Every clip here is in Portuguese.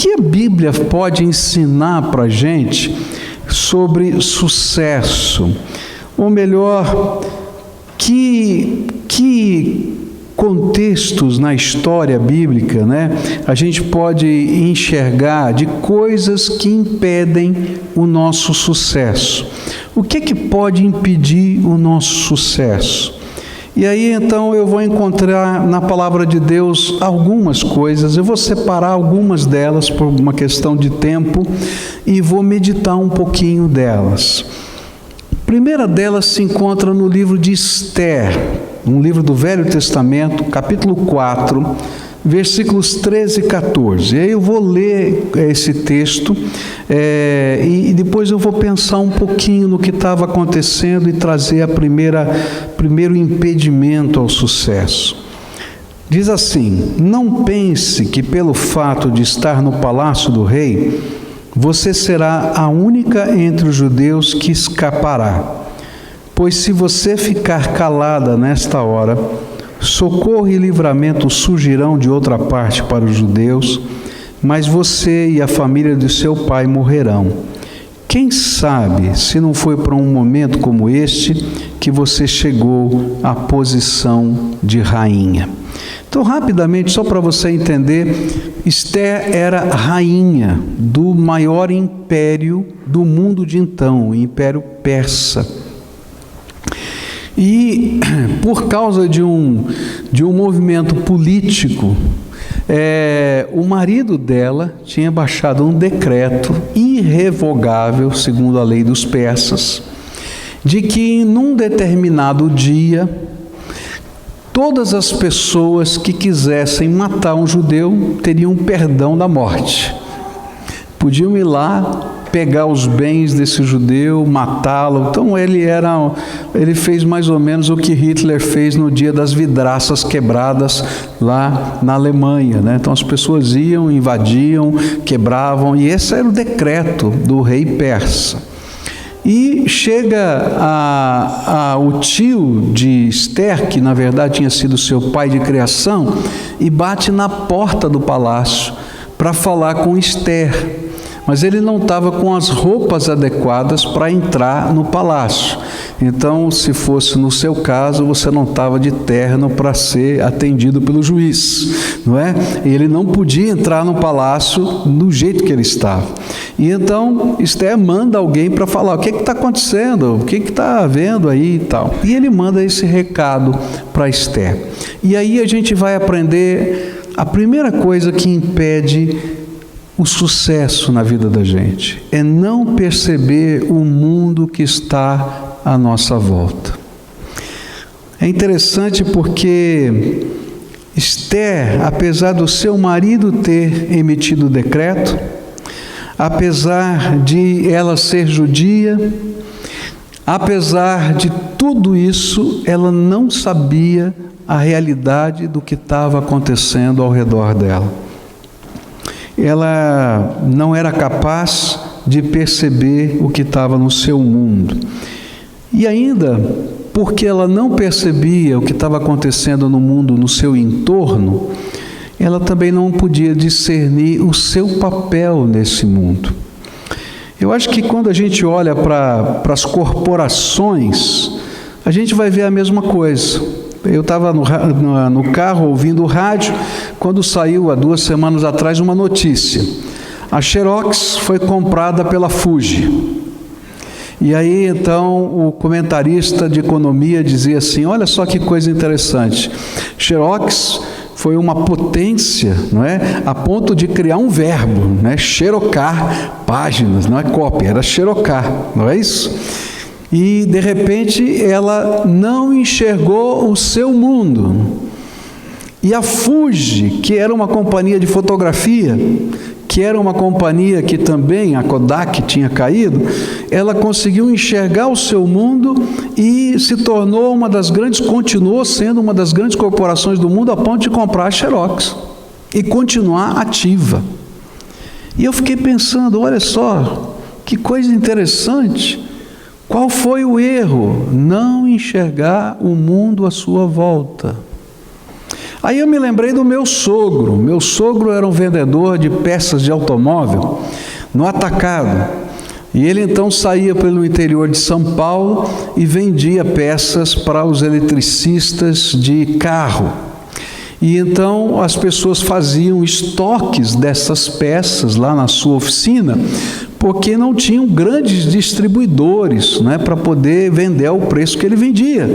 que a Bíblia pode ensinar para a gente sobre sucesso? Ou melhor, que contextos na história bíblica, a gente pode enxergar de coisas que impedem o nosso sucesso? O que pode impedir o nosso sucesso? E aí então eu vou encontrar na palavra de Deus algumas coisas, eu vou separar algumas delas por uma questão de tempo e vou meditar um pouquinho delas. A primeira delas se encontra no livro de Esther, um livro do Velho Testamento, capítulo 4, versículos 13 e 14. E aí eu vou ler esse texto e depois eu vou pensar um pouquinho no que estava acontecendo e trazer primeiro impedimento ao sucesso. Diz assim: não pense que pelo fato de estar no palácio do rei, você será a única entre os judeus que escapará. Pois se você ficar calada nesta hora, socorro e livramento surgirão de outra parte para os judeus, mas você e a família de seu pai morrerão. Quem sabe se não foi para um momento como este que você chegou à posição de rainha. Então, rapidamente, só para você entender, Esther era rainha do maior império do mundo de então, o Império Persa. E por causa de um movimento político, o marido dela tinha baixado um decreto irrevogável, segundo a lei dos persas, de que num determinado dia, todas as pessoas que quisessem matar um judeu teriam perdão da morte. Podiam ir lá, pegar os bens desse judeu, matá-lo. Então ele fez mais ou menos o que Hitler fez no dia das vidraças quebradas lá na Alemanha, Então as pessoas iam, invadiam, quebravam, e esse era o decreto do rei persa. E chega o tio de Esther, que na verdade tinha sido seu pai de criação, e bate na porta do palácio para falar com Esther. Mas ele não estava com as roupas adequadas para entrar no palácio. Então, se fosse no seu caso, você não estava de terno para ser atendido pelo juiz, não é? Ele não podia entrar no palácio do jeito que ele estava. E então, Esther manda alguém para falar: o que está acontecendo? O que está havendo aí e tal? E ele manda esse recado para Esther. E aí a gente vai aprender a primeira coisa que impede o sucesso na vida da gente, é não perceber o mundo que está à nossa volta. É interessante porque Esther, apesar do seu marido ter emitido o decreto, apesar de ela ser judia, apesar de tudo isso, ela não sabia a realidade do que estava acontecendo ao redor dela. Ela não era capaz de perceber o que estava no seu mundo. E ainda, porque ela não percebia o que estava acontecendo no mundo, no seu entorno, ela também não podia discernir o seu papel nesse mundo. Eu acho que quando a gente olha para as corporações, a gente vai ver a mesma coisa. Eu estava no carro ouvindo o rádio, quando saiu há 2 semanas atrás uma notícia. A Xerox foi comprada pela Fuji. E aí então o comentarista de economia dizia assim: olha só que coisa interessante, Xerox foi uma potência, não é? A ponto de criar um verbo, né? Xerocar páginas, não é cópia, era xerocar, não é isso? E de repente ela não enxergou o seu mundo. E a Fuji, que era uma companhia de fotografia, que era uma companhia que também, a Kodak, tinha caído, ela conseguiu enxergar o seu mundo e se tornou continuou sendo uma das grandes corporações do mundo, a ponto de comprar a Xerox e continuar ativa. E eu fiquei pensando, olha só, que coisa interessante. Qual foi o erro? Não enxergar o mundo à sua volta. Aí eu me lembrei do meu sogro. Meu sogro era um vendedor de peças de automóvel no atacado. E ele então saía pelo interior de São Paulo e vendia peças para os eletricistas de carro. E então as pessoas faziam estoques dessas peças lá na sua oficina, porque não tinham grandes distribuidores, né, para poder vender ao preço que ele vendia.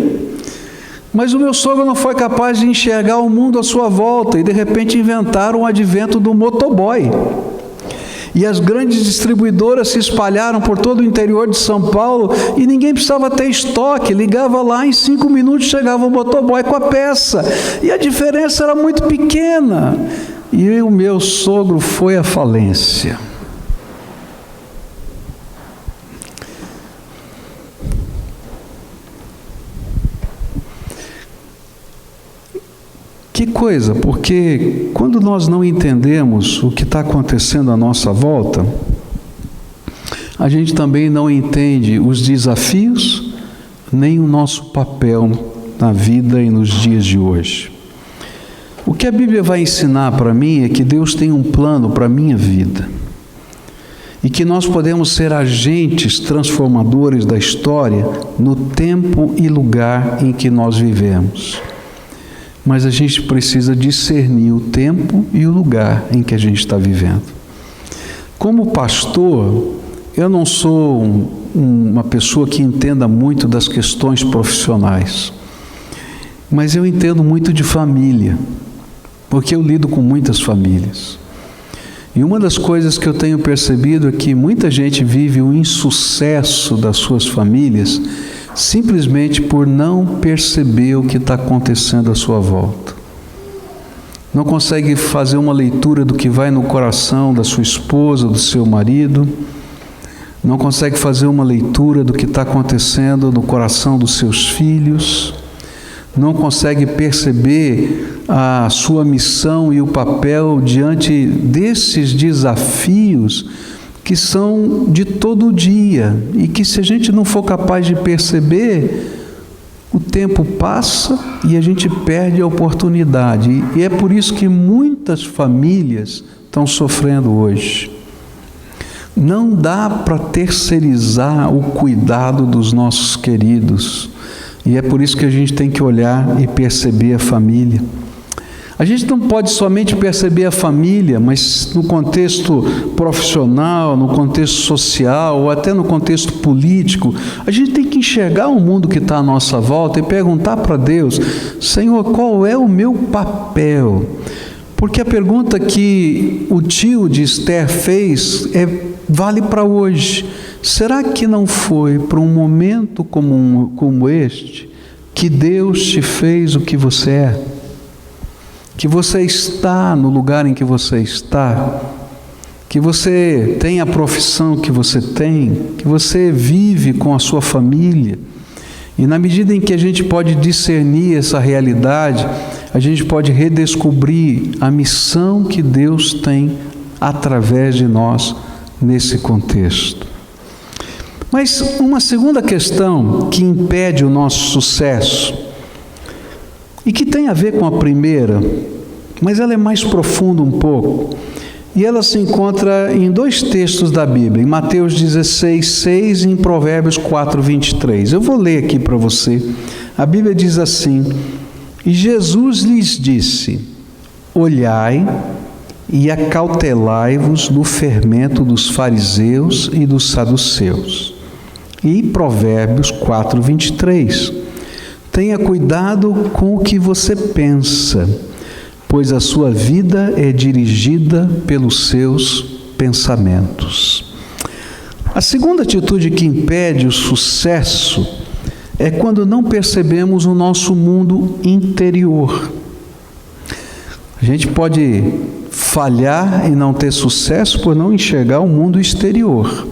Mas o meu sogro não foi capaz de enxergar o mundo à sua volta e de repente inventaram o advento do motoboy. E as grandes distribuidoras se espalharam por todo o interior de São Paulo e ninguém precisava ter estoque, ligava lá, em 5 minutos chegava o motoboy com a peça. E a diferença era muito pequena. E o meu sogro foi à falência. Que coisa, porque quando nós não entendemos o que está acontecendo à nossa volta, a gente também não entende os desafios, nem o nosso papel na vida e nos dias de hoje. O que a Bíblia vai ensinar para mim é que Deus tem um plano para a minha vida e que nós podemos ser agentes transformadores da história no tempo e lugar em que nós vivemos. Mas a gente precisa discernir o tempo e o lugar em que a gente está vivendo. Como pastor, eu não sou uma pessoa que entenda muito das questões profissionais, mas eu entendo muito de família, porque eu lido com muitas famílias. E uma das coisas que eu tenho percebido é que muita gente vive o insucesso das suas famílias simplesmente por não perceber o que está acontecendo à sua volta. Não consegue fazer uma leitura do que vai no coração da sua esposa, do seu marido. Não consegue fazer uma leitura do que está acontecendo no coração dos seus filhos. Não consegue perceber a sua missão e o papel diante desses desafios que são de todo dia e que, se a gente não for capaz de perceber, o tempo passa e a gente perde a oportunidade. E é por isso que muitas famílias estão sofrendo hoje. Não dá para terceirizar o cuidado dos nossos queridos. E é por isso que a gente tem que olhar e perceber a família. A gente não pode somente perceber a família, mas no contexto profissional, no contexto social, ou até no contexto político, a gente tem que enxergar o mundo que está à nossa volta e perguntar para Deus: Senhor, qual é o meu papel? Porque a pergunta que o tio de Esther fez vale para hoje. Será que não foi para um momento como este que Deus te fez o que você é? Que você está no lugar em que você está, que você tem a profissão que você tem, que você vive com a sua família. E na medida em que a gente pode discernir essa realidade, a gente pode redescobrir a missão que Deus tem através de nós nesse contexto. Mas uma segunda questão que impede o nosso sucesso, e que tem a ver com a primeira, mas ela é mais profunda um pouco, e ela se encontra em 2 textos da Bíblia, em Mateus 16:6 e em Provérbios 4:23. Eu vou ler aqui para você. A Bíblia diz assim: e Jesus lhes disse: olhai e acautelai-vos do fermento dos fariseus e dos saduceus. E Provérbios 4:23. Tenha cuidado com o que você pensa, pois a sua vida é dirigida pelos seus pensamentos. A segunda atitude que impede o sucesso é quando não percebemos o nosso mundo interior. A gente pode falhar e não ter sucesso por não enxergar o mundo exterior.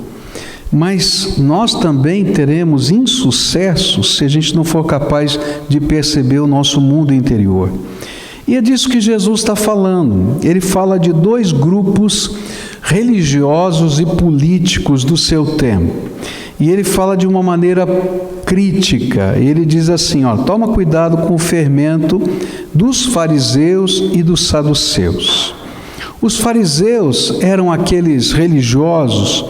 Mas nós também teremos insucesso se a gente não for capaz de perceber o nosso mundo interior. E é disso que Jesus está falando. Ele fala de 2 grupos religiosos e políticos do seu tempo. E ele fala de uma maneira crítica. Ele diz assim, ó, toma cuidado com o fermento dos fariseus e dos saduceus. Os fariseus eram aqueles religiosos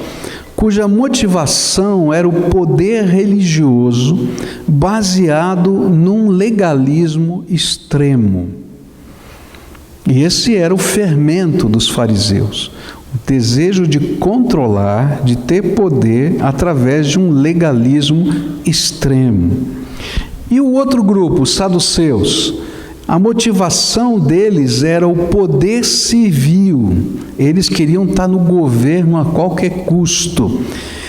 cuja motivação era o poder religioso baseado num legalismo extremo. E esse era o fermento dos fariseus, o desejo de controlar, de ter poder através de um legalismo extremo. E o outro grupo, os saduceus, a motivação deles era o poder civil. Eles queriam estar no governo a qualquer custo,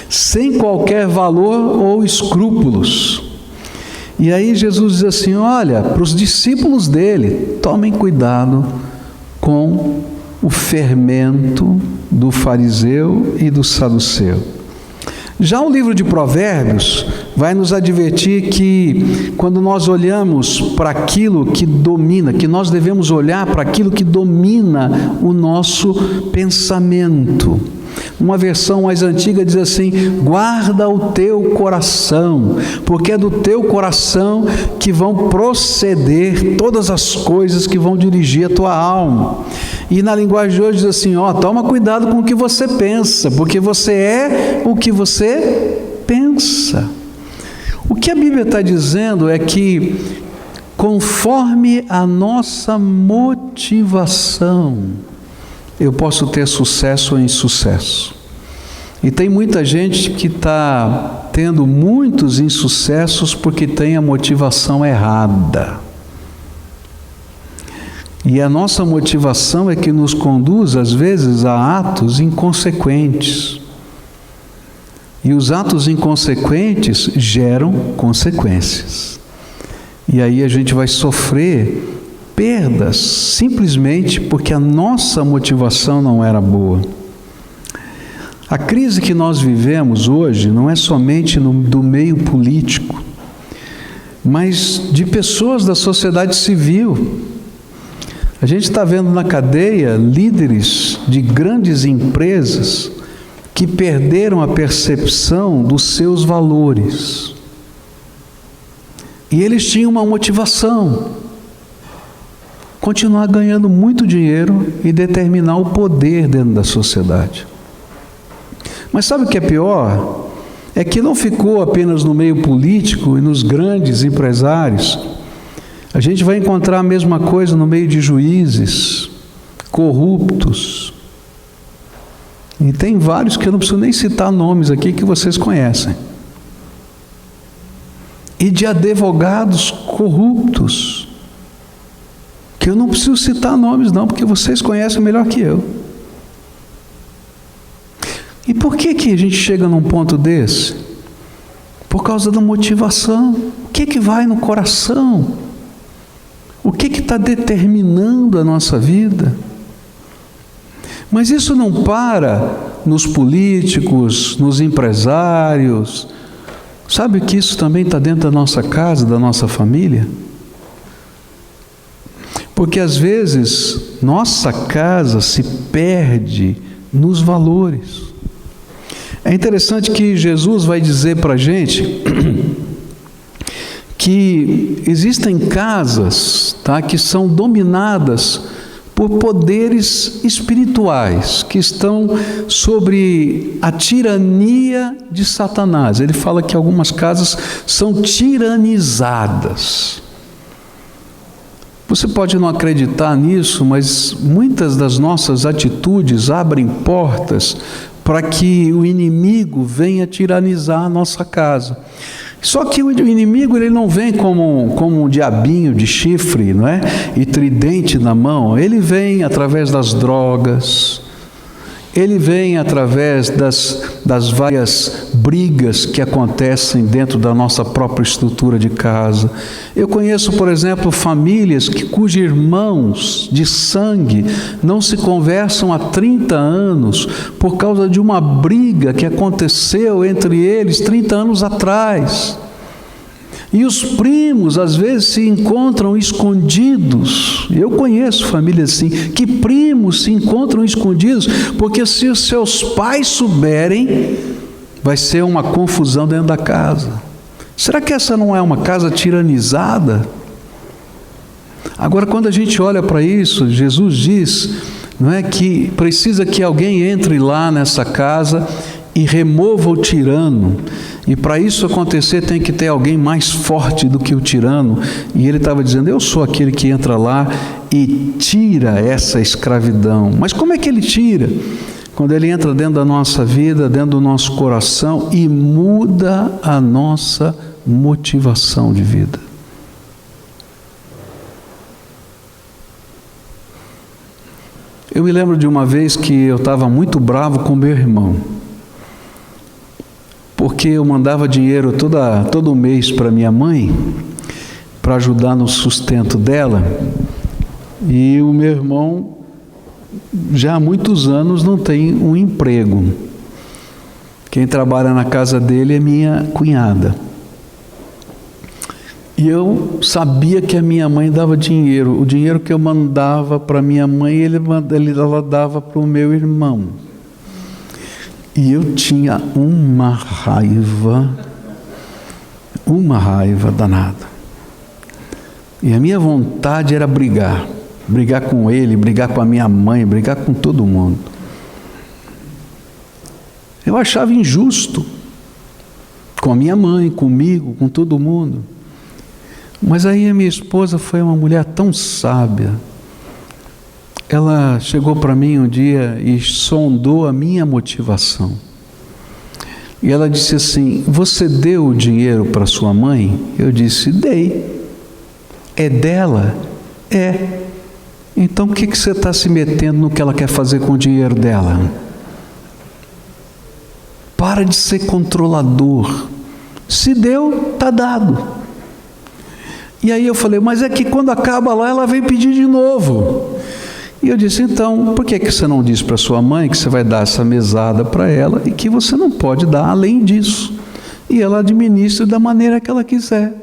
sem qualquer valor ou escrúpulos. E aí Jesus diz assim, olha, para os discípulos dele, tomem cuidado com o fermento do fariseu e do saduceu. Já o livro de Provérbios vai nos advertir que quando nós olhamos para aquilo que domina, que nós devemos olhar para aquilo que domina o nosso pensamento. Uma versão mais antiga diz assim, guarda o teu coração, porque é do teu coração que vão proceder todas as coisas que vão dirigir a tua alma. E na linguagem de hoje diz assim, ó, toma cuidado com o que você pensa, porque você é o que você pensa. O que a Bíblia está dizendo é que conforme a nossa motivação, eu posso ter sucesso ou insucesso. E tem muita gente que está tendo muitos insucessos porque tem a motivação errada. E a nossa motivação é que nos conduz, às vezes, a atos inconsequentes. E os atos inconsequentes geram consequências. E aí a gente vai sofrer perdas, simplesmente porque a nossa motivação não era boa. A crise que nós vivemos hoje não é somente do meio político, mas de pessoas da sociedade civil. A gente está vendo na cadeia líderes de grandes empresas que perderam a percepção dos seus valores. E eles tinham uma motivação: continuar ganhando muito dinheiro e determinar o poder dentro da sociedade. Mas sabe o que é pior? É que não ficou apenas no meio político e nos grandes empresários. A gente vai encontrar a mesma coisa no meio de juízes corruptos. E tem vários que eu não preciso nem citar nomes aqui que vocês conhecem. E de advogados corruptos, que eu não preciso citar nomes não, porque vocês conhecem melhor que eu. E por que a gente chega num ponto desse? Por causa da motivação. O que vai no coração? O que está determinando a nossa vida? Mas isso não para nos políticos, nos empresários. Sabe que isso também está dentro da nossa casa, da nossa família? Porque às vezes nossa casa se perde nos valores. É interessante que Jesus vai dizer para a gente que existem casas, tá, que são dominadas por poderes espirituais, que estão sobre a tirania de Satanás. Ele fala que algumas casas são tiranizadas. Você pode não acreditar nisso, mas muitas das nossas atitudes abrem portas para que o inimigo venha tiranizar a nossa casa. Só que o inimigo ele não vem como um diabinho de chifre, não é? E tridente na mão. Ele vem através das drogas. Ele vem através das várias brigas que acontecem dentro da nossa própria estrutura de casa. Eu conheço, por exemplo, famílias cujos irmãos de sangue não se conversam há 30 anos por causa de uma briga que aconteceu entre eles 30 anos atrás. E os primos, às vezes, se encontram escondidos. Eu conheço famílias assim, que primos se encontram escondidos, porque se os seus pais souberem, vai ser uma confusão dentro da casa. Será que essa não é uma casa tiranizada? Agora, quando a gente olha para isso, Jesus diz, não é, que precisa que alguém entre lá nessa casa e remova o tirano. E para isso acontecer tem que ter alguém mais forte do que o tirano. E ele estava dizendo, eu sou aquele que entra lá e tira essa escravidão. Mas como é que ele tira? Quando ele entra dentro da nossa vida, dentro do nosso coração e muda a nossa motivação de vida. Eu me lembro de uma vez que eu estava muito bravo com meu irmão, porque eu mandava dinheiro todo mês para minha mãe, para ajudar no sustento dela, e o meu irmão já há muitos anos não tem um emprego. Quem trabalha na casa dele é minha cunhada. E eu sabia que a minha mãe dava dinheiro. O dinheiro que eu mandava para minha mãe, ela dava para o meu irmão. E eu tinha uma raiva danada. E a minha vontade era brigar com ele, brigar com a minha mãe, brigar com todo mundo. Eu achava injusto com a minha mãe, comigo, com todo mundo. Mas aí a minha esposa foi uma mulher tão sábia. Ela chegou para mim um dia e sondou a minha motivação. E ela disse assim, você deu o dinheiro para sua mãe? Eu disse, dei. É dela? É. Então o que você está se metendo no que ela quer fazer com o dinheiro dela? Para de ser controlador. Se deu, está dado. E aí eu falei, mas é que quando acaba lá, ela vem pedir de novo. E eu disse, então, por que você não diz para sua mãe que você vai dar essa mesada para ela e que você não pode dar além disso? E ela administra da maneira que ela quiser.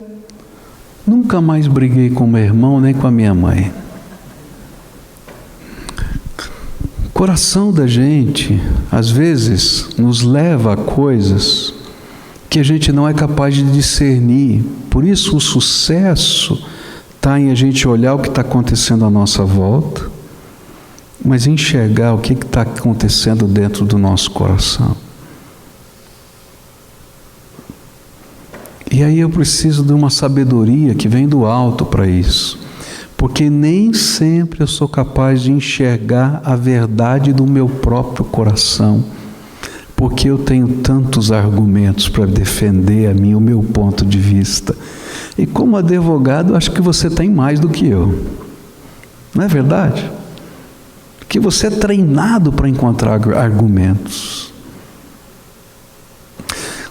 Nunca mais briguei com meu irmão, nem com a minha mãe. O coração da gente, às vezes, nos leva a coisas que a gente não é capaz de discernir. Por isso o sucesso está em a gente olhar o que está acontecendo à nossa volta, mas enxergar o que está acontecendo dentro do nosso coração. E aí eu preciso de uma sabedoria que vem do alto para isso, porque nem sempre eu sou capaz de enxergar a verdade do meu próprio coração, porque eu tenho tantos argumentos para defender o meu ponto de vista. E como advogado, acho que você tem mais do que eu. Não é verdade? Que você é treinado para encontrar argumentos.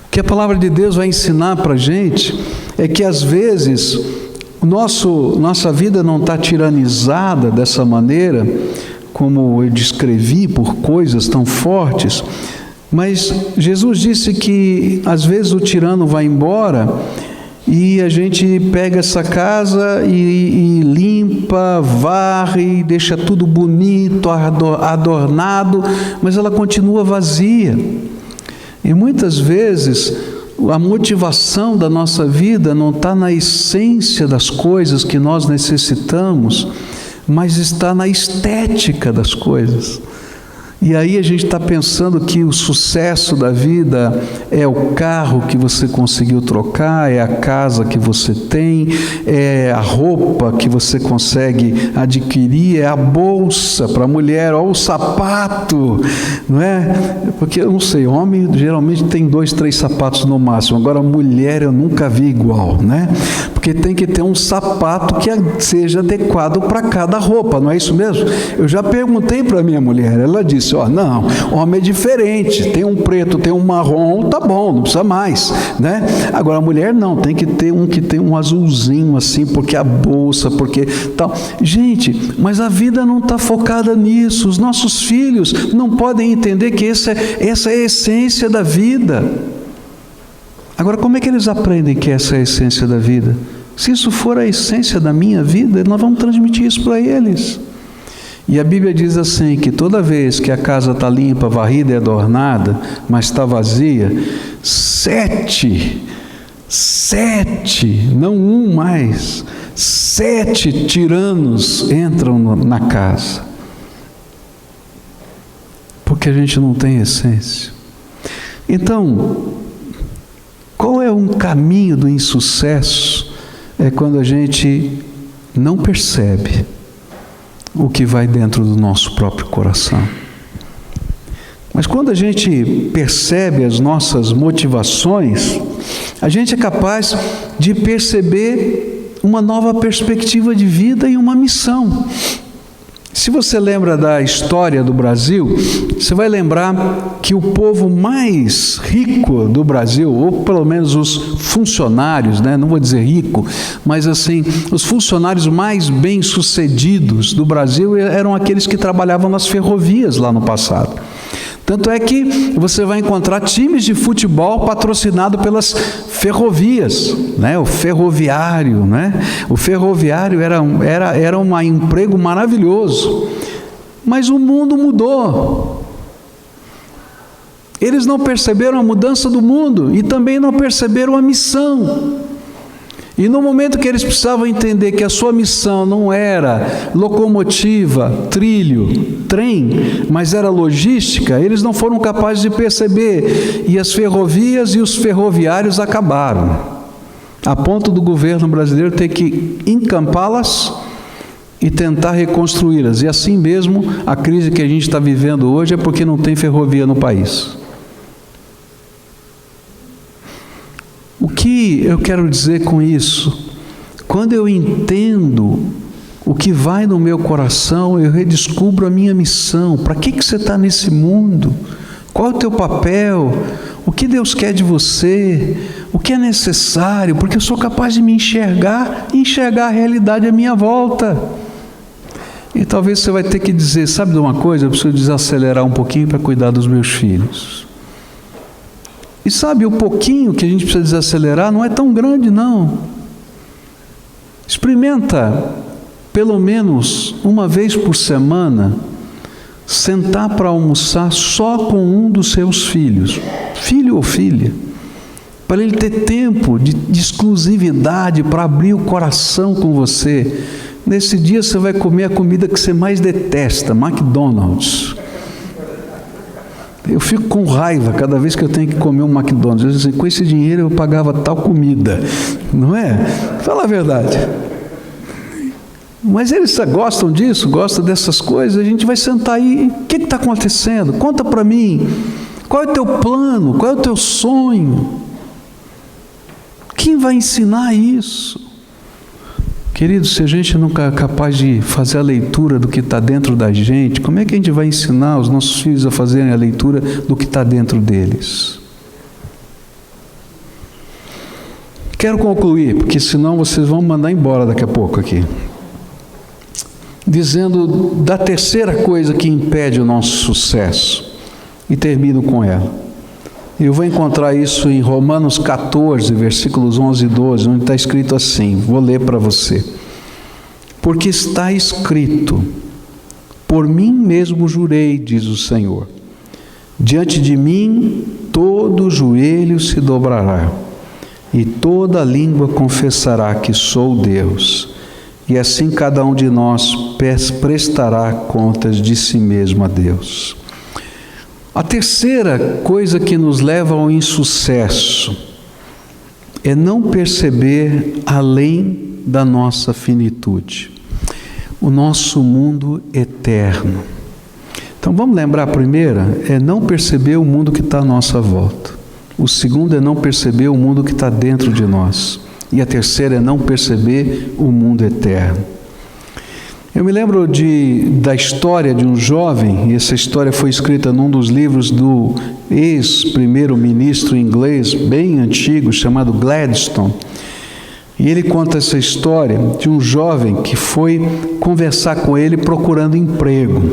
O que a palavra de Deus vai ensinar para a gente é que às vezes nossa vida não está tiranizada dessa maneira, como eu descrevi, por coisas tão fortes. Mas Jesus disse que às vezes o tirano vai embora e a gente pega essa casa e limpa, varre, deixa tudo bonito, adornado, mas ela continua vazia. E muitas vezes a motivação da nossa vida não está na essência das coisas que nós necessitamos, mas está na estética das coisas. E aí a gente está pensando que o sucesso da vida é o carro que você conseguiu trocar, é a casa que você tem, é a roupa que você consegue adquirir, é a bolsa para a mulher, ou o sapato, não é? Porque eu não sei, homem geralmente tem 2, 3 sapatos no máximo, agora mulher eu nunca vi igual, né? Porque tem que ter um sapato que seja adequado para cada roupa, não é isso mesmo? Eu já perguntei para minha mulher, ela disse, não, homem é diferente, tem um preto, tem um marrom, tá bom, não precisa mais, né? Agora a mulher não, tem que ter um que tem um azulzinho assim, porque a bolsa, porque tal. Gente, mas a vida não está focada nisso, os nossos filhos não podem entender que essa é a essência da vida. Agora, como é que eles aprendem que essa é a essência da vida? Se isso for a essência da minha vida, nós vamos transmitir isso para eles. E a Bíblia diz assim, que toda vez que a casa está limpa, varrida e adornada, mas está vazia, 7 7, não um mais, 7 tiranos entram na casa. Porque a gente não tem essência. Então, qual é um caminho do insucesso? É quando a gente não percebe o que vai dentro do nosso próprio coração. Mas quando a gente percebe as nossas motivações, a gente é capaz de perceber uma nova perspectiva de vida e uma missão. Se você lembra da história do Brasil, você vai lembrar que o povo mais rico do Brasil, ou pelo menos os funcionários, não vou dizer rico, mas assim, os funcionários mais bem-sucedidos do Brasil eram aqueles que trabalhavam nas ferrovias lá no passado. Tanto é que você vai encontrar times de futebol patrocinado pelas ferrovias, o ferroviário, O ferroviário era um emprego maravilhoso, mas o mundo mudou. Eles não perceberam a mudança do mundo e também não perceberam a missão. E no momento que eles precisavam entender que a sua missão não era locomotiva, trilho, trem, mas era logística, eles não foram capazes de perceber. E as ferrovias e os ferroviários acabaram, a ponto do governo brasileiro ter que encampá-las e tentar reconstruí-las. E assim mesmo, a crise que a gente está vivendo hoje é porque não tem ferrovia no país. O que eu quero dizer com isso? Quando eu entendo o que vai no meu coração, eu redescubro a minha missão. Para que você está nesse mundo? Qual é o teu papel? O que Deus quer de você? O que é necessário? Porque eu sou capaz de me enxergar e enxergar a realidade à minha volta. E talvez você vai ter que dizer, sabe de uma coisa? Eu preciso desacelerar um pouquinho para cuidar dos meus filhos. E sabe, o pouquinho que a gente precisa desacelerar não é tão grande, não. Experimenta, pelo menos uma vez por semana, sentar para almoçar só com um dos seus filhos, filho ou filha, para ele ter tempo de exclusividade, para abrir o coração com você. Nesse dia você vai comer a comida que você mais detesta, McDonald's. Eu fico com raiva cada vez que eu tenho que comer um McDonald's. Eu digo assim, com esse dinheiro eu pagava tal comida, não é? Fala a verdade. Mas eles gostam disso, gostam dessas coisas. A gente vai sentar aí, o que está acontecendo? Conta para mim, qual é o teu plano? Qual é o teu sonho? Quem vai ensinar isso? Querido, se a gente nunca é capaz de fazer a leitura do que está dentro da gente, como é que a gente vai ensinar os nossos filhos a fazerem a leitura do que está dentro deles? Quero concluir, porque senão vocês vão me mandar embora daqui a pouco aqui. Dizendo da terceira coisa que impede o nosso sucesso. E termino com ela. Eu vou encontrar isso em Romanos 14, versículos 11 e 12, onde está escrito assim, vou ler para você. Porque está escrito, por mim mesmo jurei, diz o Senhor, diante de mim todo joelho se dobrará, e toda língua confessará que sou Deus, e assim cada um de nós prestará contas de si mesmo a Deus. A terceira coisa que nos leva ao insucesso é não perceber além da nossa finitude, o nosso mundo eterno. Então vamos lembrar, a primeira é não perceber o mundo que está à nossa volta. O segundo é não perceber o mundo que está dentro de nós. E a terceira é não perceber o mundo eterno. Eu me lembro da história de um jovem, e essa história foi escrita num dos livros do ex-primeiro-ministro inglês, bem antigo, chamado Gladstone. E ele conta essa história de um jovem que foi conversar com ele procurando emprego.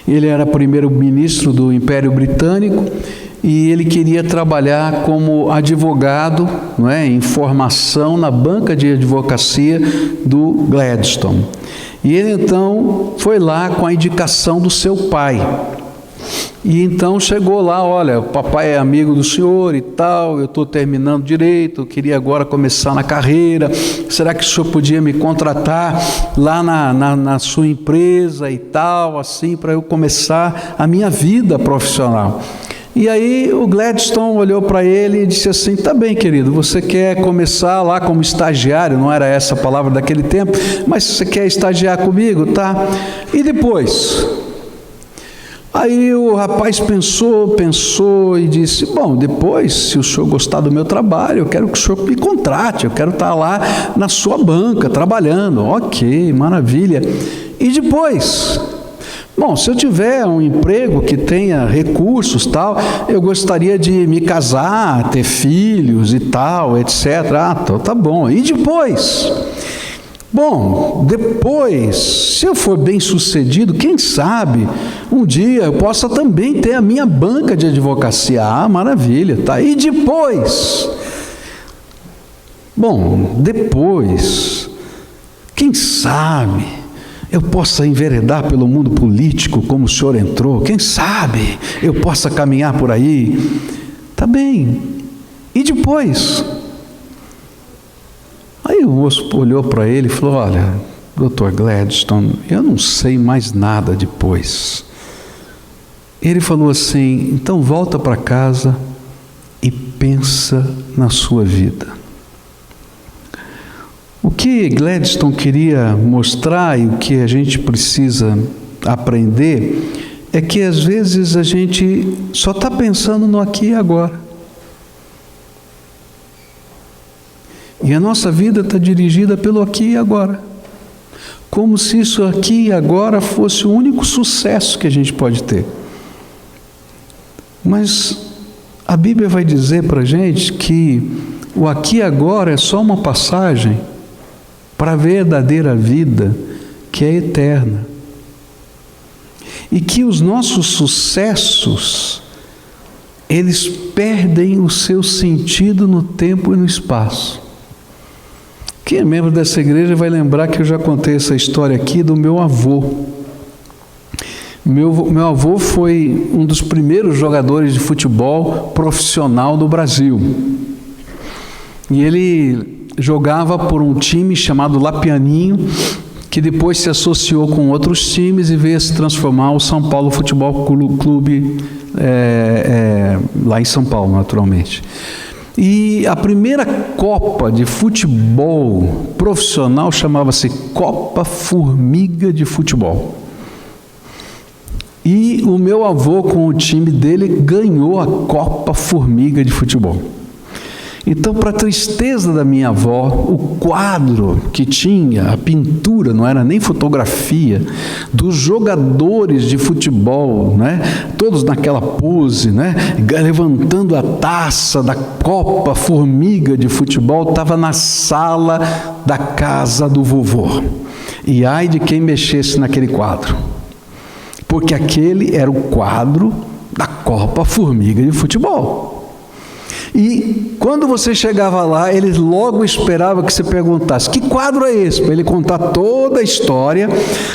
Ele era primeiro-ministro do Império Britânico e ele queria trabalhar como advogado, em formação na banca de advocacia do Gladstone. E ele então foi lá com a indicação do seu pai. E então chegou lá, olha, o papai é amigo do senhor e tal, eu estou terminando direito, eu queria agora começar na carreira, será que o senhor podia me contratar lá na sua empresa e tal, assim, para eu começar a minha vida profissional? E aí o Gladstone olhou para ele e disse assim: tá bem, querido, você quer começar lá como estagiário, não era essa a palavra daquele tempo, mas você quer estagiar comigo, tá? E depois? Aí o rapaz pensou e disse: bom, depois, se o senhor gostar do meu trabalho, eu quero que o senhor me contrate, eu quero estar lá na sua banca trabalhando. Ok, maravilha. E depois? Bom, se eu tiver um emprego que tenha recursos, tal, eu gostaria de me casar, ter filhos e tal, etc. Ah, então tá bom. E depois? Bom, depois, se eu for bem sucedido, quem sabe um dia eu possa também ter a minha banca de advocacia. Ah, maravilha, tá? E depois? Bom, depois, quem sabe eu possa enveredar pelo mundo político como o senhor entrou, quem sabe eu possa caminhar por aí. Tá bem, e depois? Aí o moço olhou para ele e falou: olha, Dr. Gladstone, eu não sei mais nada depois. Ele falou assim: então volta para casa e pensa na sua vida. O que Gladstone queria mostrar e o que a gente precisa aprender é que às vezes a gente só está pensando no aqui e agora. E a nossa vida está dirigida pelo aqui e agora. Como se isso aqui e agora fosse o único sucesso que a gente pode ter. Mas a Bíblia vai dizer para a gente que o aqui e agora é só uma passagem para a verdadeira vida que é eterna. E que os nossos sucessos, eles perdem o seu sentido no tempo e no espaço. Quem é membro dessa igreja vai lembrar que eu já contei essa história aqui do meu avô. Meu avô foi um dos primeiros jogadores de futebol profissional do Brasil. E ele jogava por um time chamado Lapianinho, que depois se associou com outros times e veio a se transformar o São Paulo Futebol Clube, lá em São Paulo, naturalmente. E a primeira Copa de futebol profissional chamava-se Copa Formiga de Futebol. E o meu avô, com o time dele, ganhou a Copa Formiga de Futebol. Então, para a tristeza da minha avó, o quadro que tinha, a pintura, não era nem fotografia, dos jogadores de futebol, né? Todos naquela pose, né? Levantando a taça da Copa Formiga de Futebol, estava na sala da casa do vovô. E ai de quem mexesse naquele quadro, porque aquele era o quadro da Copa Formiga de Futebol. E quando você chegava lá, eles logo esperavam que você perguntasse: que quadro é esse? Para ele contar toda a história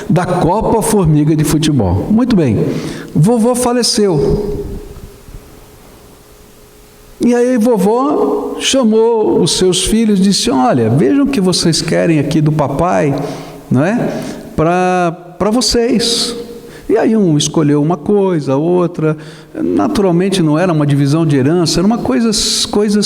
da Copa Formiga de Futebol. Muito bem, vovô faleceu. E aí vovó chamou os seus filhos e disse: olha, vejam o que vocês querem aqui do papai, não é? Para vocês. E aí um escolheu uma coisa, outra. Naturalmente não era uma divisão de herança, eram coisas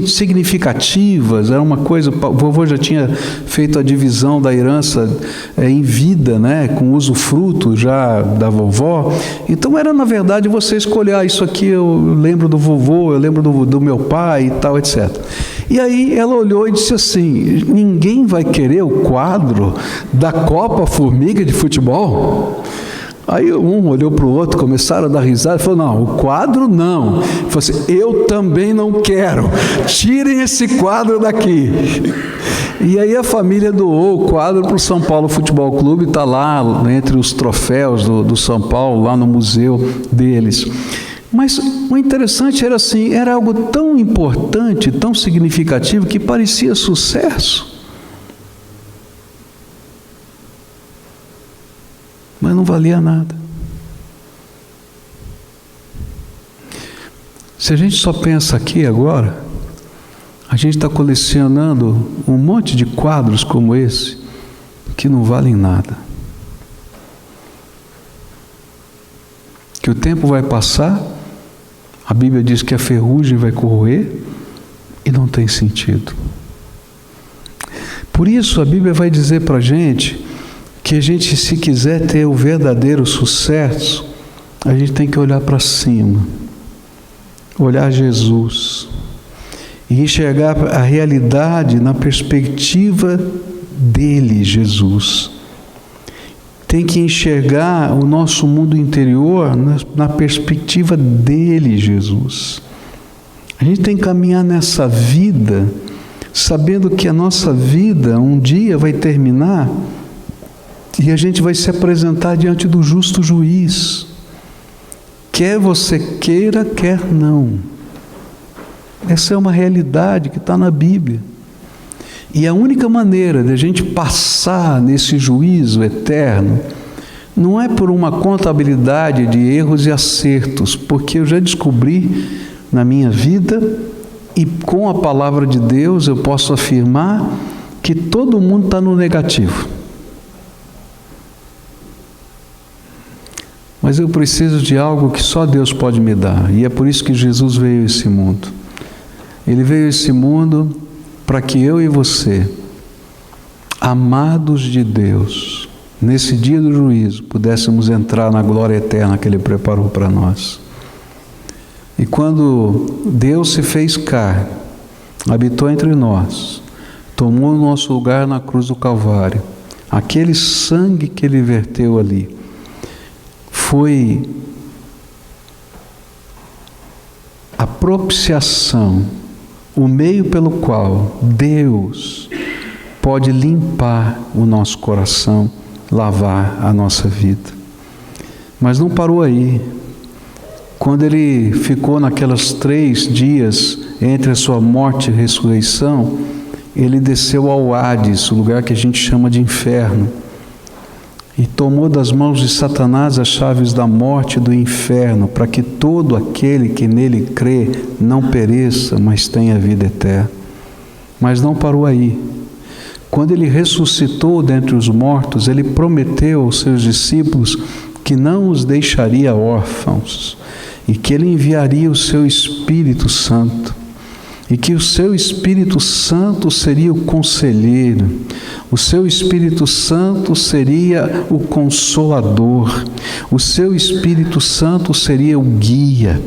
significativas, era uma coisa, o vovô já tinha feito a divisão da herança em vida, né, com usufruto já da vovó. Então era, na verdade, você escolher: isso aqui eu lembro do vovô, eu lembro do meu pai e tal, etc. E aí ela olhou e disse assim: ninguém vai querer o quadro da Copa Formiga de Futebol? Aí um olhou para o outro, começaram a dar risada e falou: não, o quadro não. Ele falou assim: eu também não quero, tirem esse quadro daqui. E aí a família doou o quadro para o São Paulo Futebol Clube, está lá entre os troféus do São Paulo, lá no museu deles. Mas o interessante era assim, era algo tão importante, tão significativo, que parecia sucesso, mas não valia nada. Se a gente só pensa aqui agora, a gente está colecionando um monte de quadros como esse, que não valem nada. Que o tempo vai passar, a Bíblia diz que a ferrugem vai corroer, e não tem sentido. Por isso a Bíblia vai dizer para a gente que a gente, se quiser ter o verdadeiro sucesso, a gente tem que olhar para cima, olhar Jesus e enxergar a realidade na perspectiva dele, Jesus. Tem que enxergar o nosso mundo interior na perspectiva dele, Jesus. A gente tem que caminhar nessa vida sabendo que a nossa vida um dia vai terminar e a gente vai se apresentar diante do justo juiz. Quer você queira, quer não. Essa é uma realidade que está na Bíblia. E a única maneira de a gente passar nesse juízo eterno não é por uma contabilidade de erros e acertos, porque eu já descobri na minha vida, e com a palavra de Deus eu posso afirmar que todo mundo está no negativo. Mas eu preciso de algo que só Deus pode me dar, e é por isso que Jesus veio a esse mundo. Ele veio a esse mundo para que eu e você, amados de Deus, nesse dia do juízo, pudéssemos entrar na glória eterna que Ele preparou para nós. E quando Deus se fez carne, habitou entre nós, tomou o nosso lugar na cruz do Calvário, aquele sangue que Ele verteu ali, foi a propiciação, o meio pelo qual Deus pode limpar o nosso coração, lavar a nossa vida. Mas não parou aí. Quando Ele ficou naquelas 3 dias entre a sua morte e ressurreição, Ele desceu ao Hades, o lugar que a gente chama de inferno, e tomou das mãos de Satanás as chaves da morte e do inferno, para que todo aquele que nele crê não pereça, mas tenha vida eterna. Mas não parou aí. Quando Ele ressuscitou dentre os mortos, Ele prometeu aos seus discípulos que não os deixaria órfãos, e que Ele enviaria o seu Espírito Santo, e que o seu Espírito Santo seria o conselheiro, o seu Espírito Santo seria o consolador, o seu Espírito Santo seria o guia.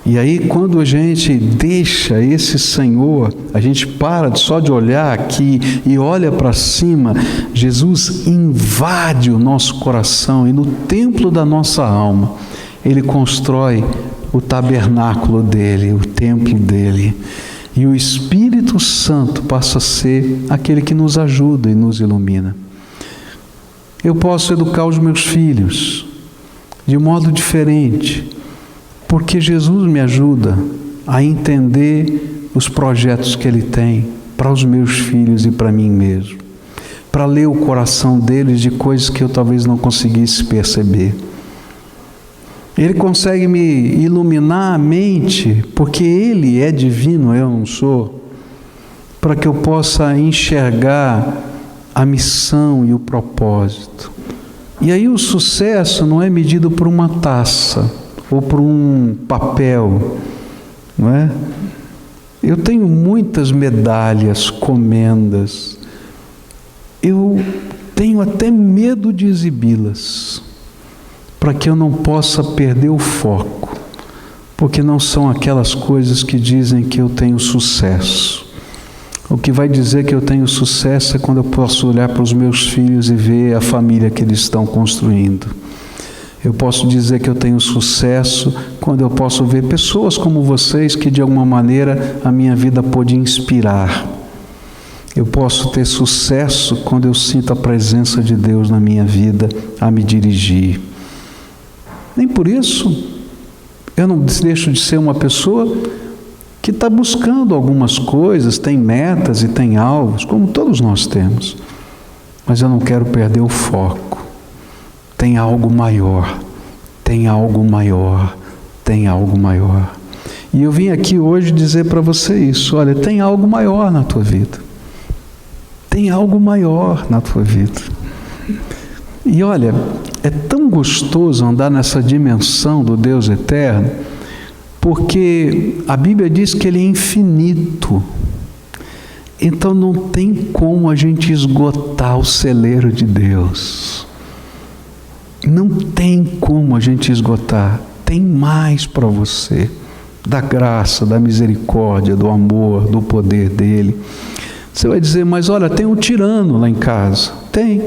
E aí, quando a gente deixa esse Senhor, a gente para só de olhar aqui e olha para cima, Jesus invade o nosso coração, e no templo da nossa alma Ele constrói o tabernáculo dele, o templo dele. E o Espírito Santo passa a ser aquele que nos ajuda e nos ilumina. Eu posso educar os meus filhos de modo diferente, porque Jesus me ajuda a entender os projetos que Ele tem para os meus filhos e para mim mesmo, para ler o coração deles de coisas que eu talvez não conseguisse perceber. Ele consegue me iluminar a mente, porque Ele é divino, eu não sou, para que eu possa enxergar a missão e o propósito. E aí o sucesso não é medido por uma taça ou por um papel, não é? Eu tenho muitas medalhas, comendas, eu tenho até medo de exibi-las, para que eu não possa perder o foco, porque não são aquelas coisas que dizem que eu tenho sucesso. O que vai dizer que eu tenho sucesso é quando eu posso olhar para os meus filhos e ver a família que eles estão construindo. Eu posso dizer que eu tenho sucesso quando eu posso ver pessoas como vocês que de alguma maneira a minha vida pôde inspirar. Eu posso ter sucesso quando eu sinto a presença de Deus na minha vida a me dirigir. Nem por isso eu não deixo de ser uma pessoa que está buscando algumas coisas, tem metas e tem alvos, como todos nós temos. Mas eu não quero perder o foco. Tem algo maior, tem algo maior, tem algo maior. E eu vim aqui hoje dizer para você isso. Olha, tem algo maior na tua vida. Tem algo maior na tua vida. E olha, é tão gostoso andar nessa dimensão do Deus eterno, porque a Bíblia diz que Ele é infinito. Então não tem como a gente esgotar o celeiro de Deus. Não tem como a gente esgotar. Tem mais para você, da graça, da misericórdia, do amor, do poder dele. Você vai dizer, mas olha, tem um tirano lá em casa. Tem.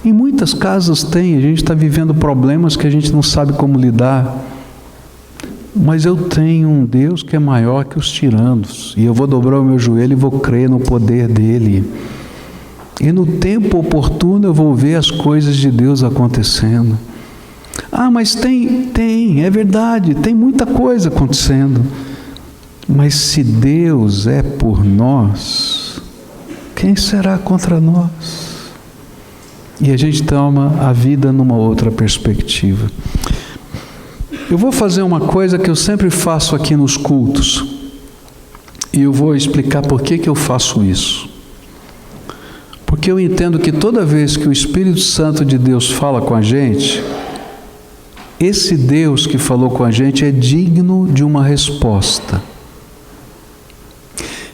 Em muitas casas tem. A gente está vivendo problemas que a gente não sabe como lidar. Mas eu tenho um Deus que é maior que os tiranos. E eu vou dobrar o meu joelho e vou crer no poder dele. E no tempo oportuno eu vou ver as coisas de Deus acontecendo. Ah, mas tem, é verdade, tem muita coisa acontecendo. Mas se Deus é por nós, quem será contra nós? E a gente toma a vida numa outra perspectiva. Eu vou fazer uma coisa que eu sempre faço aqui nos cultos. E eu vou explicar por que eu faço isso. Porque eu entendo que toda vez que o Espírito Santo de Deus fala com a gente, esse Deus que falou com a gente é digno de uma resposta.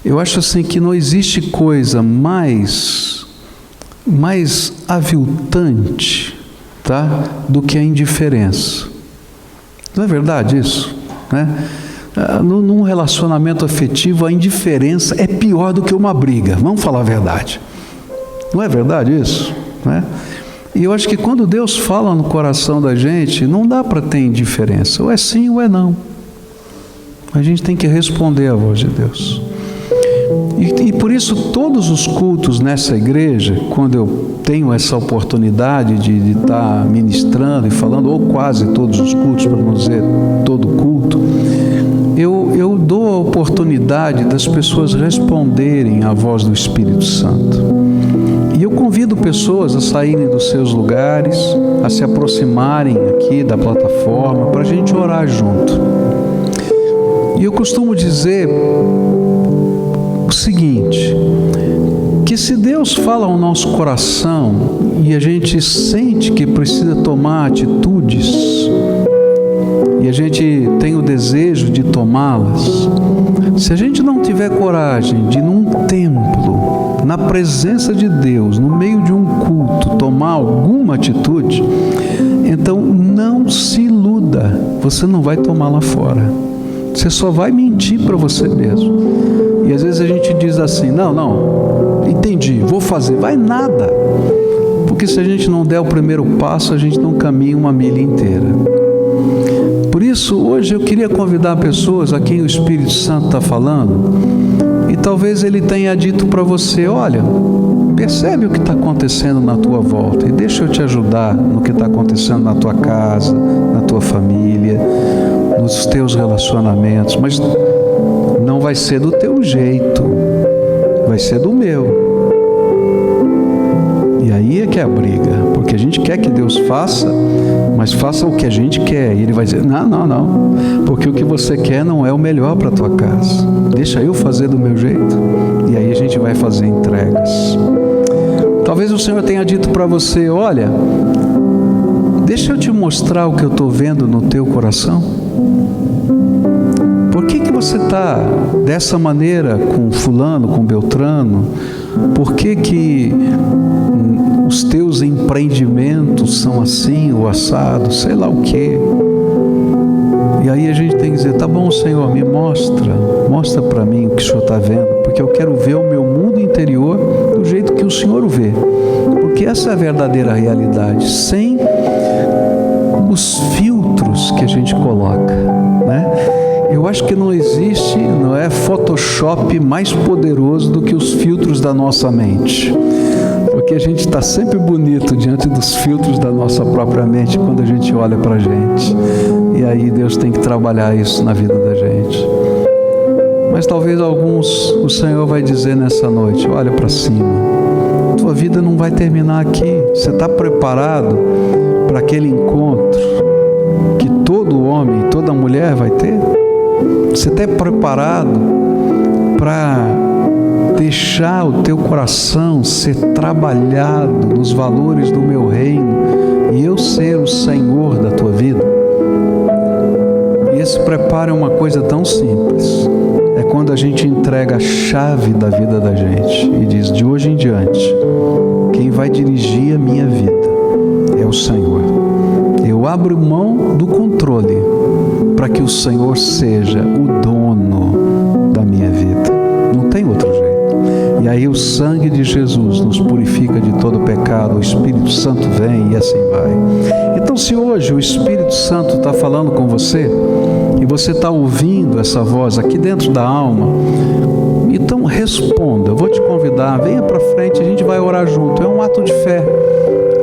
Eu acho assim que não existe coisa mais aviltante, tá, do que a indiferença. Não é verdade isso? Né? Num relacionamento afetivo, a indiferença é pior do que uma briga. Vamos falar a verdade. Não é verdade isso? Né? E eu acho que quando Deus fala no coração da gente, não dá para ter indiferença. Ou é sim ou é não. A gente tem que responder à voz de Deus. E por isso todos os cultos nessa igreja, quando eu tenho essa oportunidade de estar ministrando e falando, ou quase todos os cultos, para não dizer todo culto, eu dou a oportunidade das pessoas responderem à voz do Espírito Santo. E eu convido pessoas a saírem dos seus lugares, a se aproximarem aqui da plataforma, para a gente orar junto. E eu costumo dizer o seguinte, que se Deus fala ao nosso coração e a gente sente que precisa tomar atitudes, e a gente tem o desejo de tomá-las, se a gente não tiver coragem de num templo, na presença de Deus, no meio de um culto, tomar alguma atitude, então não se iluda, você não vai tomar lá fora. Você só vai mentir para você mesmo. E às vezes a gente diz assim, não, entendi, vou fazer. Vai nada. Porque se a gente não der o primeiro passo, a gente não caminha uma milha inteira. Por isso, hoje eu queria convidar pessoas a quem o Espírito Santo está falando, e talvez ele tenha dito para você, olha, percebe o que está acontecendo na tua volta, e deixa eu te ajudar no que está acontecendo na tua casa, na tua família, nos teus relacionamentos, mas não vai ser do teu jeito, vai ser do meu. E aí é que é a briga, porque a gente quer que Deus faça, mas faça o que a gente quer. E Ele vai dizer, não, porque o que você quer não é o melhor para a tua casa. Deixa eu fazer do meu jeito. E aí a gente vai fazer entregas. Talvez o Senhor tenha dito para você, olha, deixa eu te mostrar o que eu estou vendo no teu coração. Por que você está dessa maneira com fulano, com Beltrano? Por que os teus empreendimentos são assim, ou assado, sei lá o quê? E aí a gente tem que dizer, tá bom, Senhor, me mostra para mim o que o Senhor está vendo, porque eu quero ver o meu mundo interior do jeito que o Senhor o vê, porque essa é a verdadeira realidade, sem os filtros que a gente coloca, né? Eu acho que não existe, não é Photoshop mais poderoso do que os filtros da nossa mente. Porque a gente está sempre bonito diante dos filtros da nossa própria mente quando a gente olha para a gente. E aí Deus tem que trabalhar isso na vida da gente. Mas talvez alguns o Senhor vai dizer nessa noite, olha para cima. Tua vida não vai terminar aqui. Você está preparado para aquele encontro que todo homem e toda mulher vai ter? Você está preparado para deixar o teu coração ser trabalhado nos valores do meu reino e eu ser o Senhor da tua vida? E esse preparo é uma coisa tão simples. É quando a gente entrega a chave da vida da gente e diz: de hoje em diante, quem vai dirigir a minha vida é o Senhor. Eu abro mão do controle para que o Senhor seja o dono da minha vida. Não tem outro jeito. E aí o sangue de Jesus nos purifica de todo pecado, o Espírito Santo vem e assim vai. Então, se hoje o Espírito Santo está falando com você, e você está ouvindo essa voz aqui dentro da alma, então responda. Eu vou te convidar, venha para frente, a gente vai orar junto. É um ato de fé,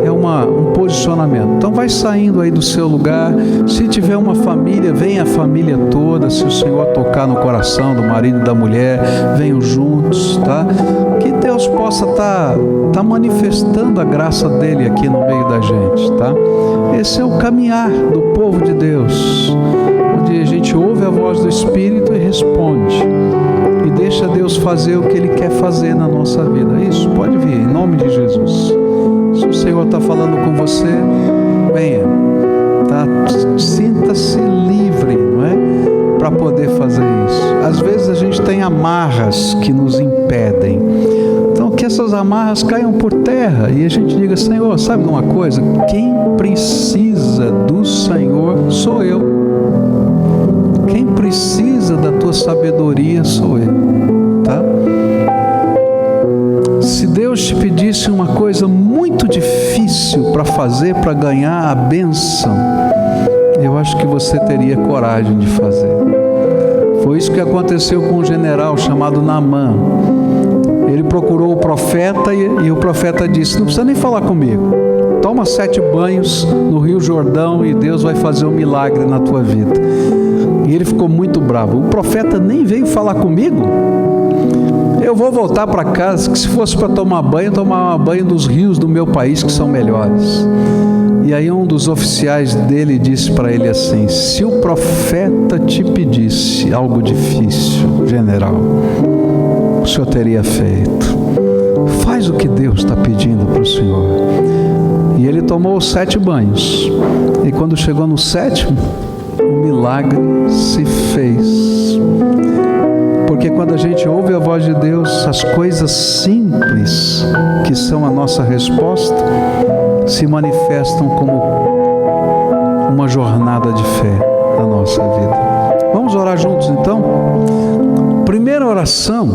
é um posicionamento. Então vai saindo aí do seu lugar. Se tiver uma família, venha a família toda. Se o Senhor tocar no coração do marido e da mulher, venham juntos, tá? Que Deus possa tá manifestando a graça dele aqui no meio da gente, tá? Esse é o caminhar do povo de Deus, onde a gente ouve a voz do Espírito e responde, e deixa Deus fazer o que Ele quer fazer na nossa vida. Isso, pode vir, em nome de Jesus. Se o Senhor está falando com você, venha, tá? Sinta-se livre, não é? Para poder fazer isso. Às vezes a gente tem amarras que nos impedem. Então que essas amarras caiam por terra e a gente diga: Senhor, sabe de uma coisa? Quem precisa do Senhor sou eu. Quem precisa da tua sabedoria sou eu, tá? Se Deus te pedisse uma coisa muito difícil para fazer, para ganhar a bênção, eu acho que você teria coragem de fazer. Foi isso que aconteceu com um general chamado Naamã. Ele procurou o profeta e o profeta disse: não precisa nem falar comigo, toma 7 banhos no Rio Jordão e Deus vai fazer um milagre na tua vida. E ele ficou muito bravo. O profeta nem veio falar comigo? Eu vou voltar para casa, que se fosse para tomar banho, eu tomava banho nos rios do meu país, que são melhores. E aí um dos oficiais dele disse para ele assim: se o profeta te pedisse algo difícil, general, o senhor teria feito. Faz o que Deus está pedindo para o senhor. E ele tomou 7 banhos. E quando chegou no 7º, o milagre se fez. Porque quando a gente ouve a voz de Deus, as coisas simples que são a nossa resposta se manifestam como uma jornada de fé na nossa vida. Vamos orar juntos então? Primeira oração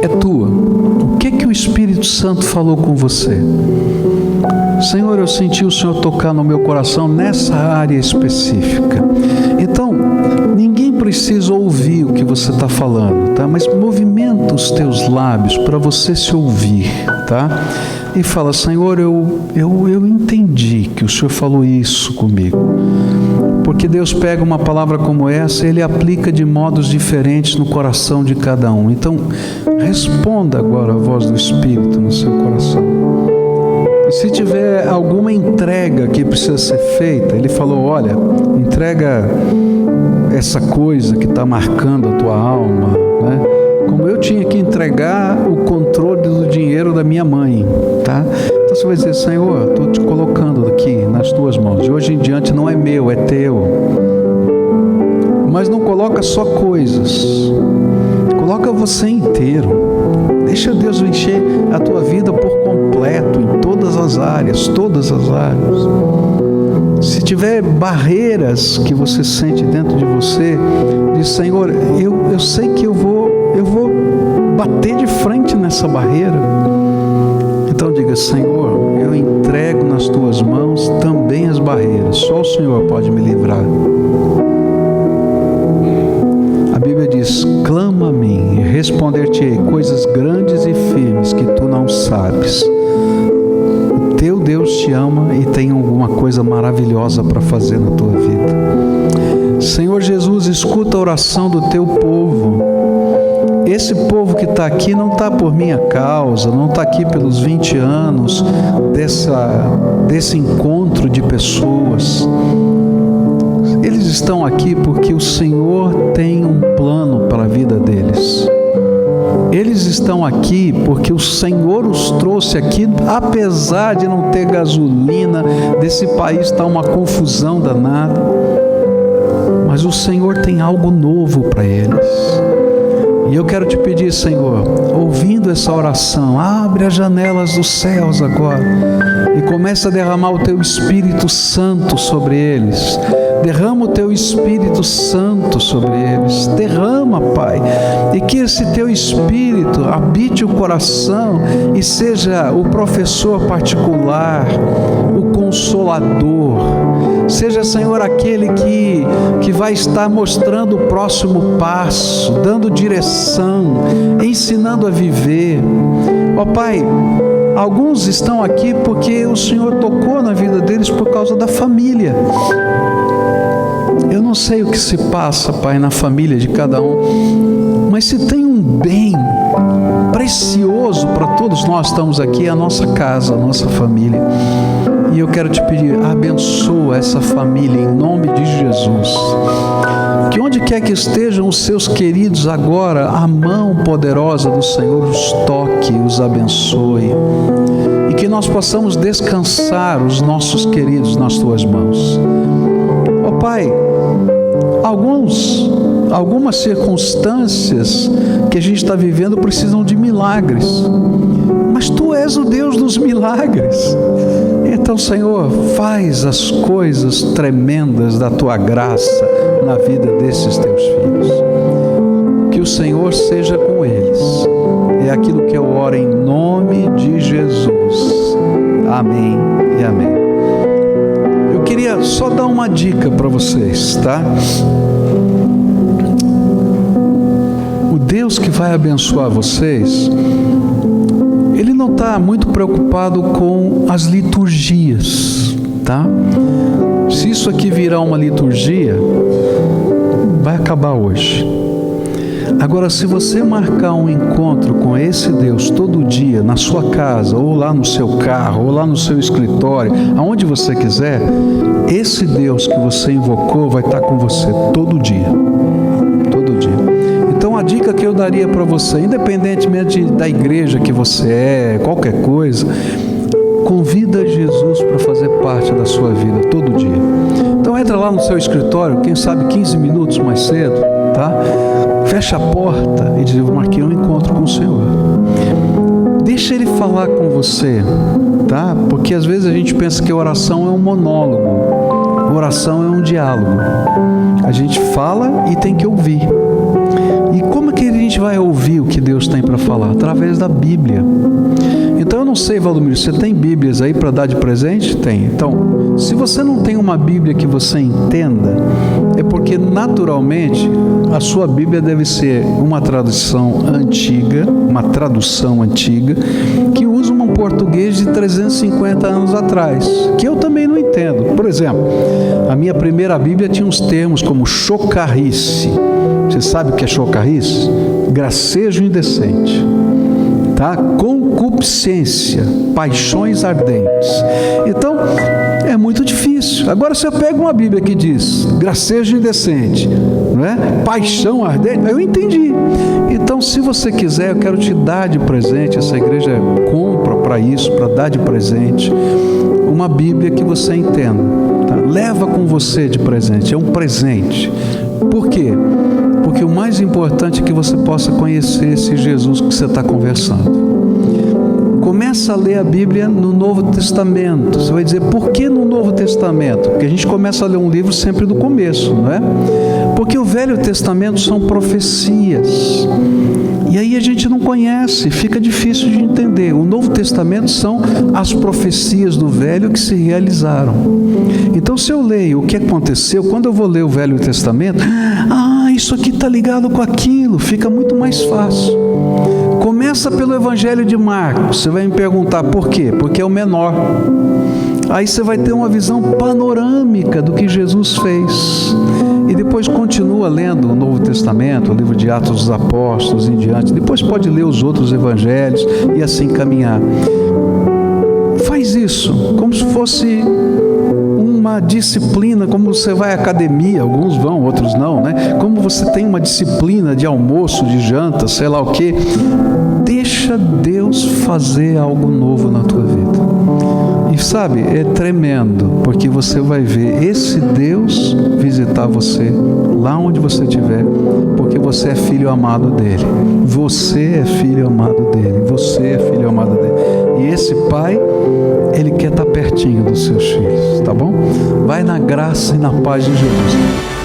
é tua. O que o Espírito Santo falou com você? Senhor, eu senti o Senhor tocar no meu coração nessa área específica. Então, ninguém precisa ouvir o que você está falando, tá? Mas movimenta os teus lábios para você se ouvir, tá? E fala: Senhor, eu entendi que o Senhor falou isso comigo. Porque Deus pega uma palavra como essa e Ele aplica de modos diferentes no coração de cada um. Então, responda agora a voz do Espírito no seu coração. E se tiver alguma entrega que precisa ser feita, Ele falou: olha, entrega essa coisa que está marcando a tua alma, né? Como eu tinha que entregar o controle do dinheiro da minha mãe, tá? Então você vai dizer: Senhor, estou te colocando aqui nas tuas mãos. De hoje em diante não é meu, é teu. Mas não coloca só coisas, coloca você inteiro. Deixa Deus encher a tua vida por completo, em todas as áreas, todas as áreas. Se tiver barreiras que você sente dentro de você, diz: Senhor, eu sei que eu vou bater de frente nessa barreira. Então diga: Senhor, eu entrego nas tuas mãos também as barreiras. Só o Senhor pode me livrar. A Bíblia diz: clama a mim e responder-te-ei coisas grandes e firmes que tu não sabes. O teu Deus te ama e tem alguma coisa maravilhosa para fazer na tua vida. Senhor Jesus, escuta a oração do teu povo. Esse povo que está aqui não está por minha causa, não está aqui pelos 20 anos desse encontro de pessoas. Eles estão estão aqui porque o Senhor tem um plano para a vida deles. Eles estão aqui porque o Senhor os trouxe aqui, apesar de não ter gasolina, desse país está uma confusão danada. Mas o Senhor tem algo novo para eles. E eu quero te pedir, Senhor, ouvindo essa oração, abre as janelas dos céus agora e começa a derramar o Teu Espírito Santo sobre eles. Derrama o Teu Espírito Santo sobre eles. Derrama, Pai, e que esse Teu Espírito habite o coração e seja o professor particular, o consolador. Seja, Senhor, aquele que vai estar mostrando o próximo passo, dando direção, ensinando a viver. Ó Pai, alguns estão aqui porque o Senhor tocou na vida deles por causa da família. Eu não sei o que se passa, Pai, na família de cada um, mas se tem um bem precioso para todos nós que estamos aqui, é a nossa casa, a nossa família. E eu quero te pedir, abençoa essa família em nome de Jesus. Que onde quer que estejam os seus queridos agora, a mão poderosa do Senhor os toque, os abençoe. E que nós possamos descansar os nossos queridos nas tuas mãos. Ó Pai, algumas circunstâncias que a gente está vivendo precisam de milagres. Mas Tu és o Deus dos milagres. Então, Senhor, faz as coisas tremendas da Tua graça na vida desses Teus filhos. Que o Senhor seja com eles. É aquilo que eu oro em nome de Jesus. Amém e amém. Eu queria só dar uma dica para vocês, tá? O Deus que vai abençoar vocês, Ele não está muito preocupado com as liturgias, tá? Se isso aqui virar uma liturgia, vai acabar hoje. Agora, se você marcar um encontro com esse Deus todo dia, na sua casa, ou lá no seu carro, ou lá no seu escritório, aonde você quiser, esse Deus que você invocou vai estar com você todo dia. Todo dia. Então, a dica que eu daria para você, independentemente da igreja que você é, qualquer coisa, convida Jesus para fazer parte da sua vida todo dia. Então, entra lá no seu escritório, quem sabe 15 minutos mais cedo, tá? Fecha a porta e diz, eu marquei um encontro com o Senhor. Deixa Ele falar com você, tá? Porque às vezes a gente pensa que oração é um monólogo, oração é um diálogo. A gente fala e tem que ouvir. E como é que a gente vai ouvir o que Deus tem para falar? Através da Bíblia. Então eu não sei, Valdomiro, você tem Bíblias aí para dar de presente? Tem. Então, se você não tem uma Bíblia que você entenda, é porque naturalmente a sua Bíblia deve ser uma tradução antiga, que usa um português de 350 anos atrás, que eu também não entendo. Por exemplo, a minha primeira Bíblia tinha uns termos como chocarrice. Você sabe o que é chocarrice? Gracejo indecente. Tá? Concupiscência, paixões ardentes. Então, é muito difícil. Agora, se eu pego uma Bíblia que diz gracejo indecente, não é? Paixão ardente, eu entendi. Então, se você quiser, eu quero te dar de presente, essa igreja compra para isso, para dar de presente, uma Bíblia que você entenda. Tá? Leva com você de presente, é um presente. Por quê? Porque o mais importante é que você possa conhecer esse Jesus que você está conversando. Começa a ler a Bíblia no Novo Testamento. Você vai dizer, por que no Novo Testamento? Porque a gente começa a ler um livro sempre do começo, não é? Porque o Velho Testamento são profecias. E aí a gente não conhece, fica difícil de entender. O Novo Testamento são as profecias do Velho que se realizaram. Então, se eu leio o que aconteceu, quando eu vou ler o Velho Testamento, isso aqui está ligado com aquilo, fica muito mais fácil. Começa pelo Evangelho de Marcos. Você vai me perguntar por quê? Porque é o menor. Aí você vai ter uma visão panorâmica do que Jesus fez. E depois continua lendo o Novo Testamento, o livro de Atos dos Apóstolos em diante. Depois pode ler os outros evangelhos e assim caminhar. Faz isso como se fosse uma disciplina, como você vai à academia, alguns vão, outros não, né? Como você tem uma disciplina de almoço, de janta, sei lá o quê. Deixa Deus fazer algo novo na tua vida. E sabe, é tremendo, porque você vai ver esse Deus visitar você, lá onde você estiver, porque você é filho amado dele. Você é filho amado dele. Você é filho amado dele. E esse Pai, Ele quer estar pertinho dos seus filhos, tá bom? Vai na graça e na paz de Jesus.